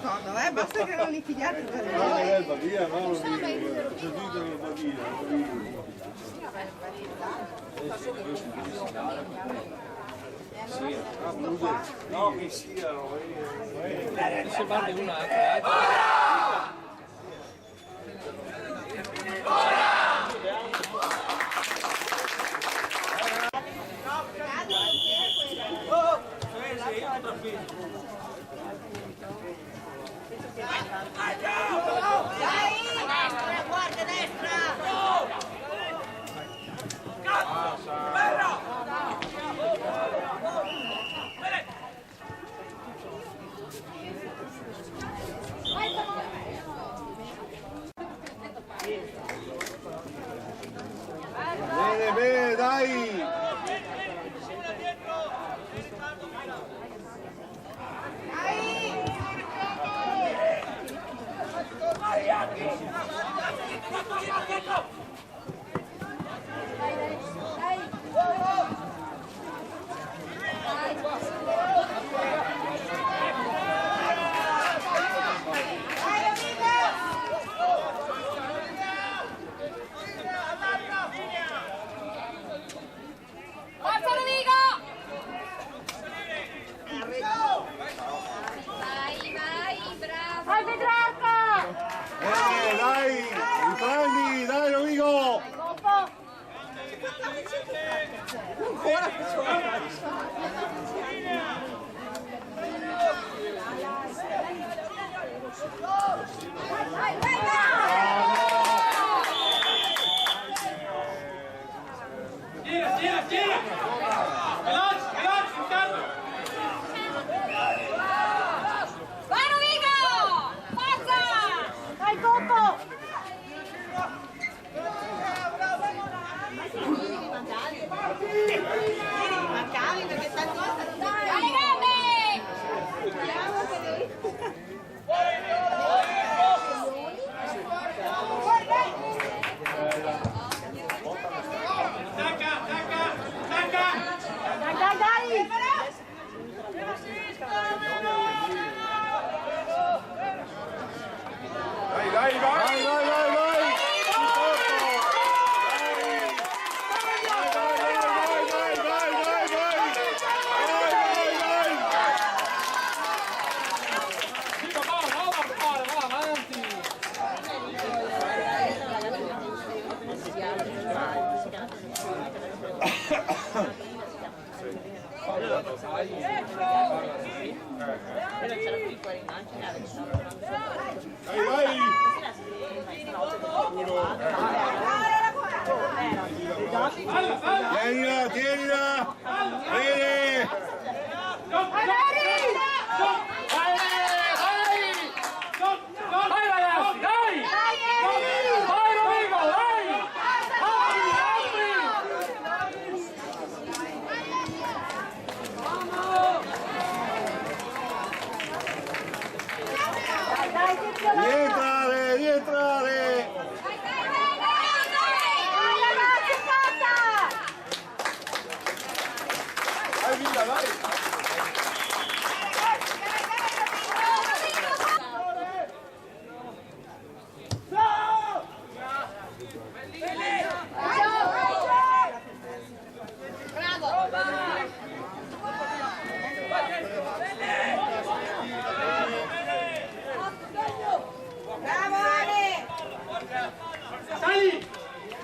ricordo, basta che non li pigliate per via, no, non no, che siano. Se parli una guarda destra! Bene, bene, dai! Dai, riprendi, dai Rovigo! Tira! Veloce, intanto! Vai Rovigo! Forza! Vai Coppo! Marcavi perché tanto... Dai gambe! Dai, vai! Vai! Tienila! Bene! Vai ragazzi, dai! Vai Rovigo, dai! Rientrare! Vai via, vai!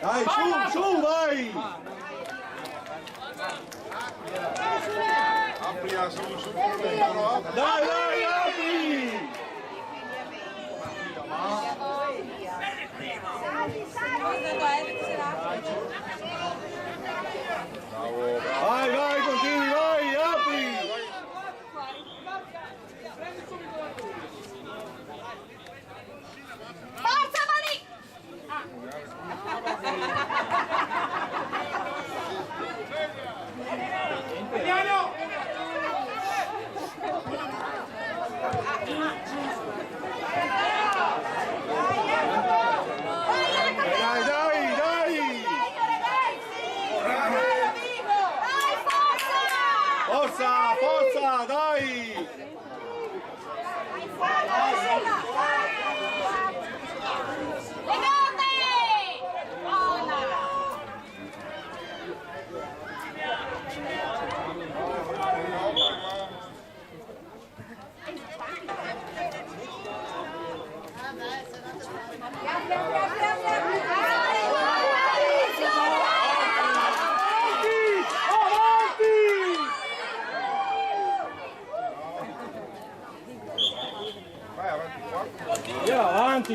Dai, su, vai! Apri, su, dai, apri! Vai, continui, vai, apri! Forza Mani! Andiamo! Vai,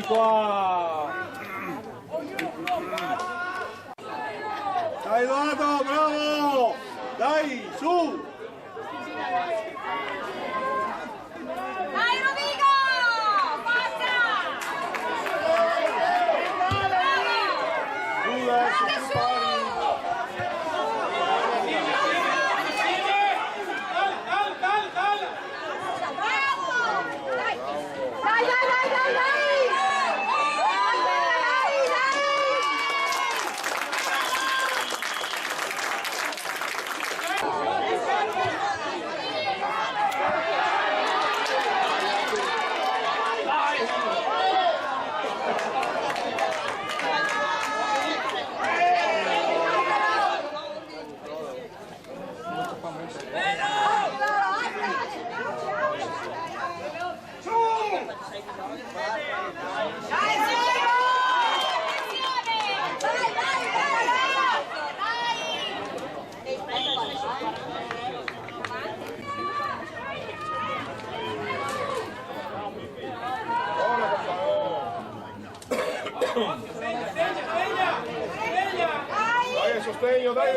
Eccoci qua! Dai Donato, bravo! Dai, su! Dai Rovigo! Forza! Su, Date su! Dai, dai, dai, dai, dai! Dai il sostegno, dai!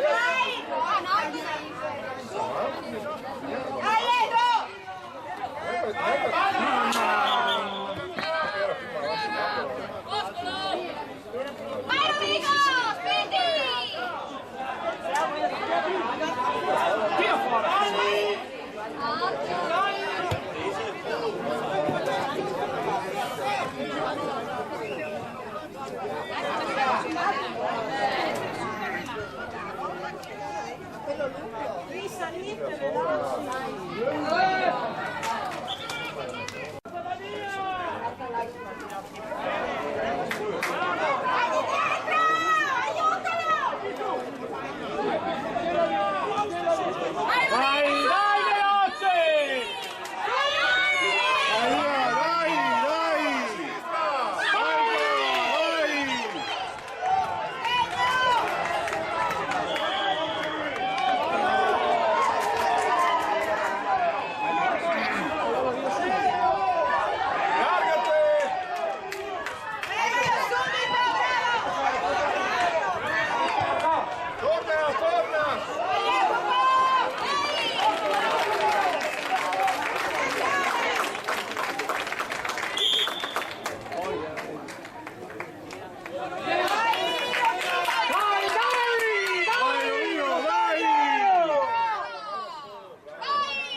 Vai Rovigo! Spingi! Tira fuori! Vai, vai, veloce!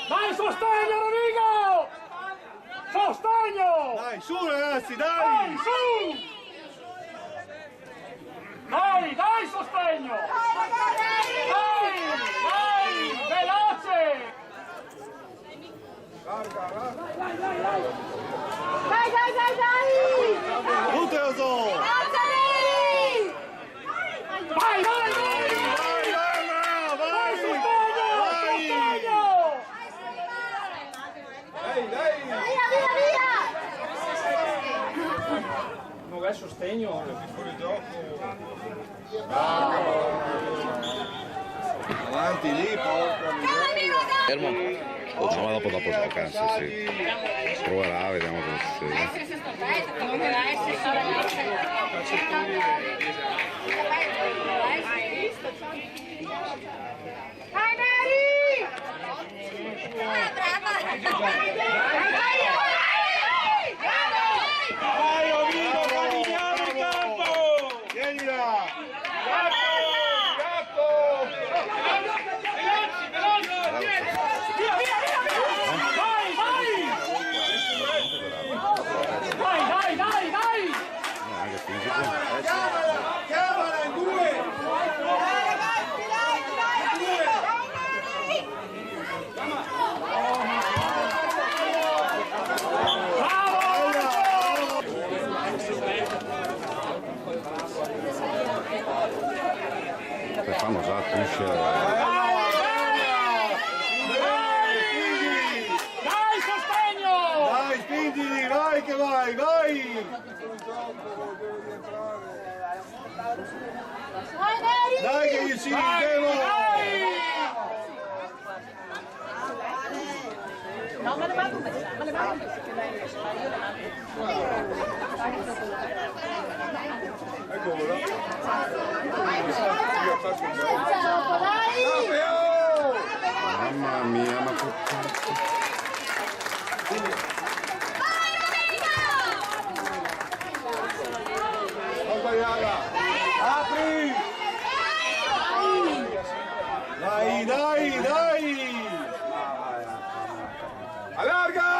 Dai, sostegno Rovigo! Sostegno! Dai, su ragazzi, dai! Dai, su! Dai, dai, sostegno! Dai, dai, veloce! Dai, dai, dai, dai! Buttalo su! Alzali! Vai, vai, vai! Vai, vai, Dai, vai! sostegno! Sostegno! Dai, dai! Via, via, via! Non è sostegno? Fuori gioco! Avanti lì, porca miseria! Fermo. O gioca dopo gioca, sì. Proverà, vediamo cosa succede. Dai, Mary! Vai, Oviedo, camminiamo in campo! Vieni là! Gatto! Dai, dai, dai! No, anche fisico. Chiamala in due! Che fanno già tusce. Dai, sostegno! Dai, spingili, vai che vai, vai! Dai che gli si devo! Dai! Mamma mia, ma che cazzo. Apri! Dai, dai, dai! Allarga!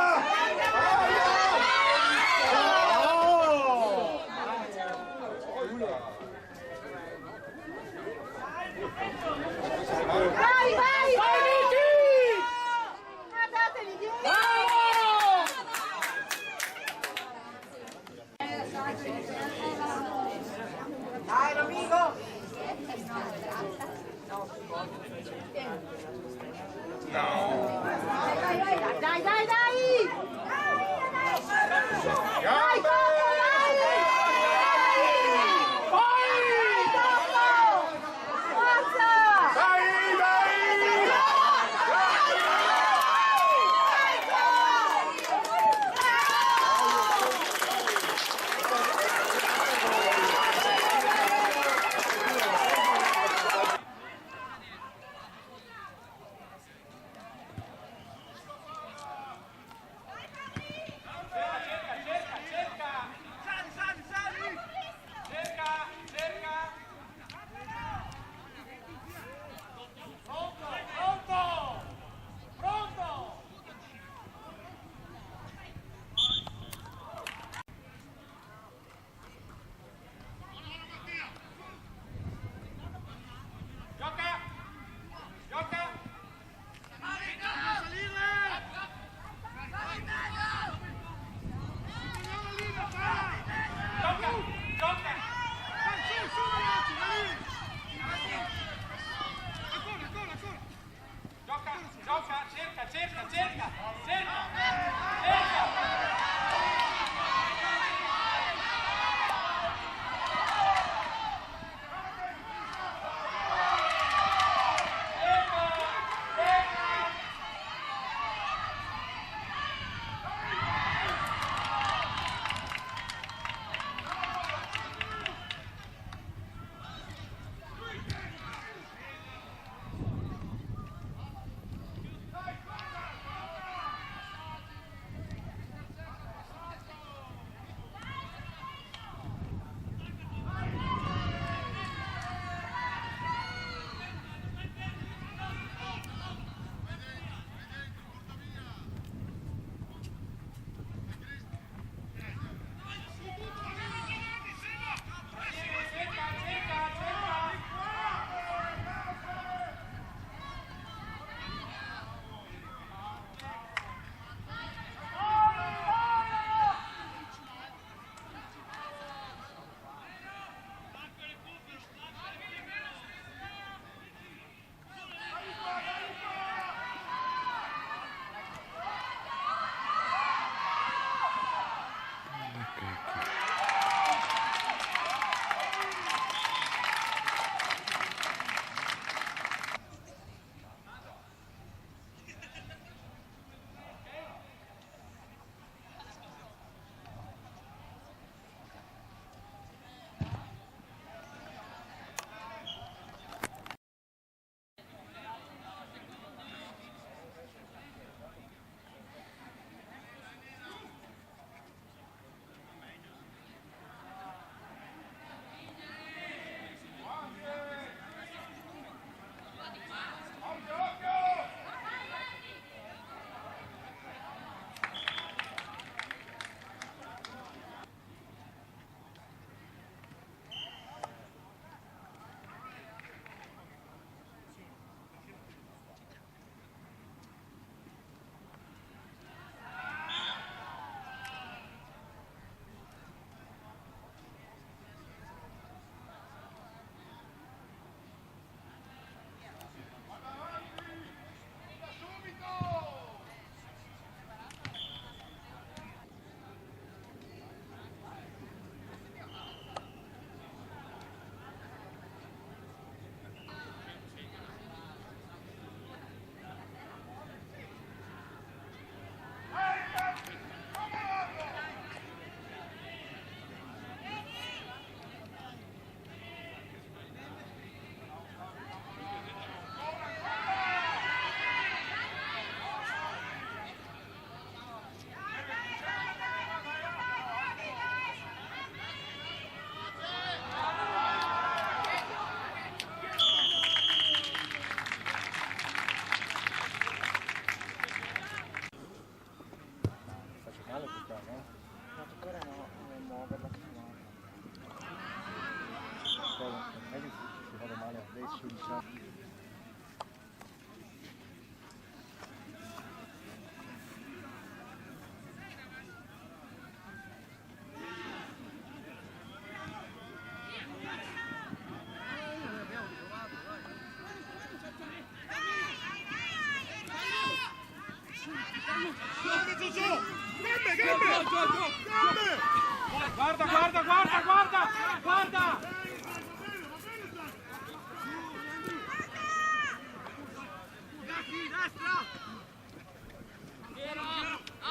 Vai, vai! Vai, Niki! Andateli dietro! Dai, amico! Dai, dai, dai! Dai, Gambe! Coco, dai! Dai, Coco! Forza! Dai, dai! Guarda, guarda, guarda, guarda, guarda!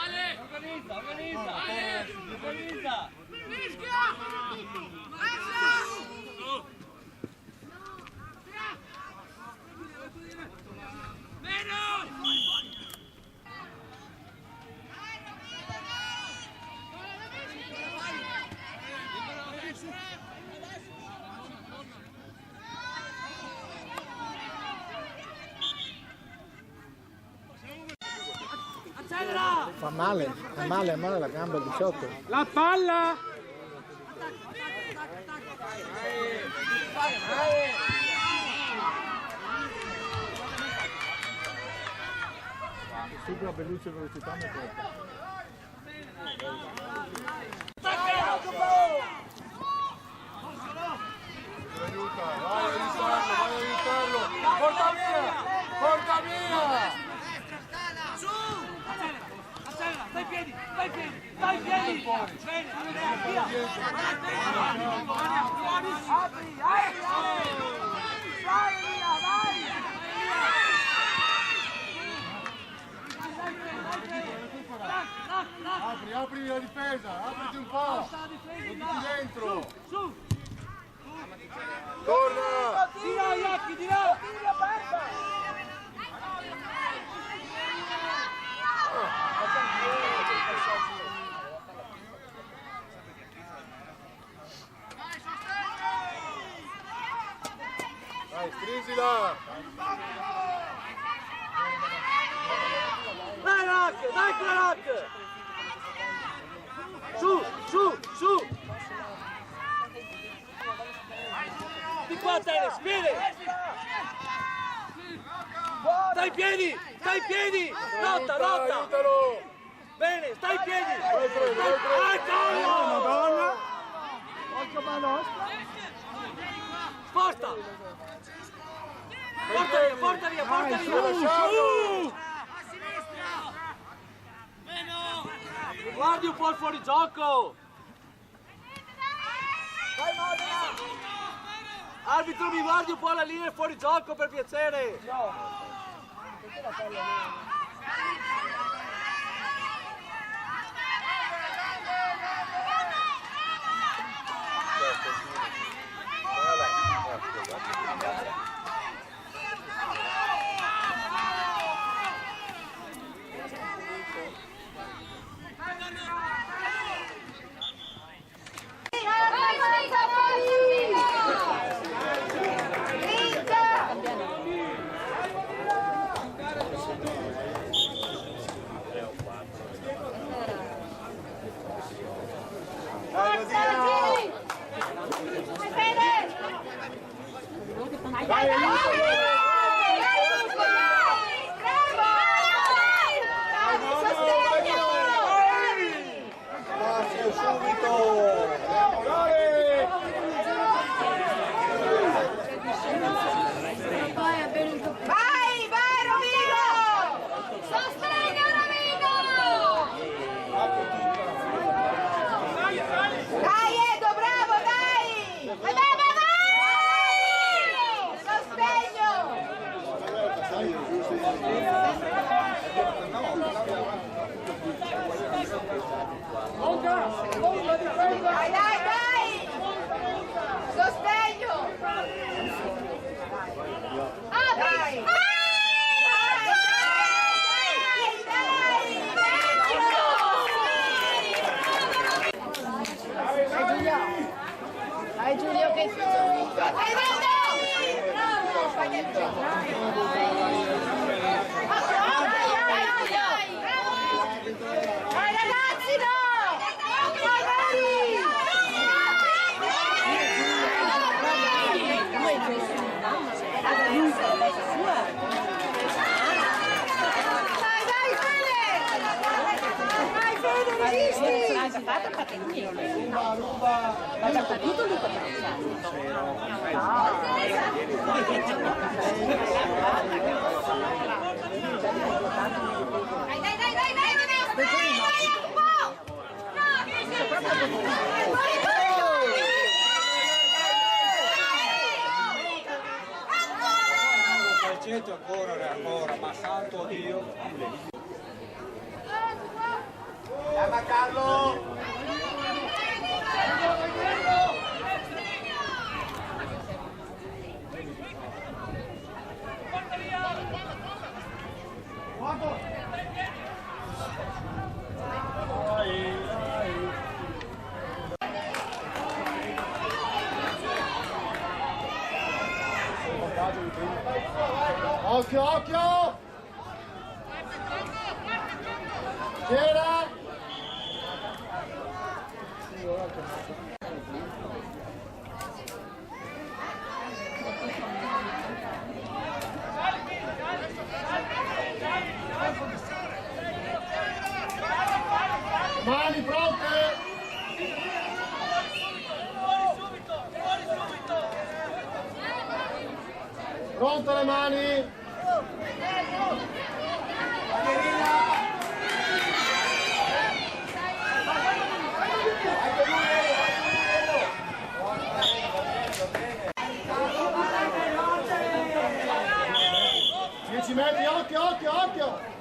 Ale! Organizza, organizza! Ale! Organizza! Fa male la gamba di sotto. La palla! Super veloce velocità mi porta. Aiuta, vai a aiutarlo! Porta via! Porta via! Stai in piedi, stai in piedi, stai in piedi! Bene, via! Apri, apri, apri! Vai via, vai! Apri, apri la difesa, apriti un po'! Mettiti dentro! Su! Torna! Di là, Iacchi, di là! Dai, strinzila! Dai, Rack, dai, Rack! Su, su, su! Di qua, Teres, vieni! Stai in piedi, stai in piedi! Lotta, lotta! Aiutalo! Bene, stai in piedi! Madonna! Sposta! Porta via, porta via, porta via! Su! Guardi un po' il fuorigioco! Arbitro, mi guardi un po' la linea del fuorigioco, per piacere! Dai, dai, dai! Sostegno! Apri! Dai Giulio che vai ragazzi no! Vai, Zapata perché niente. Ruba. Ma dappertutto Luca Bracciani. Dai, un po'! Ancora, ma santo Dio. Chiama Carlo. Occhio, occhio! C'era! Mani pronte! Pronte le mani! Metri, occhio, occhio, occhio!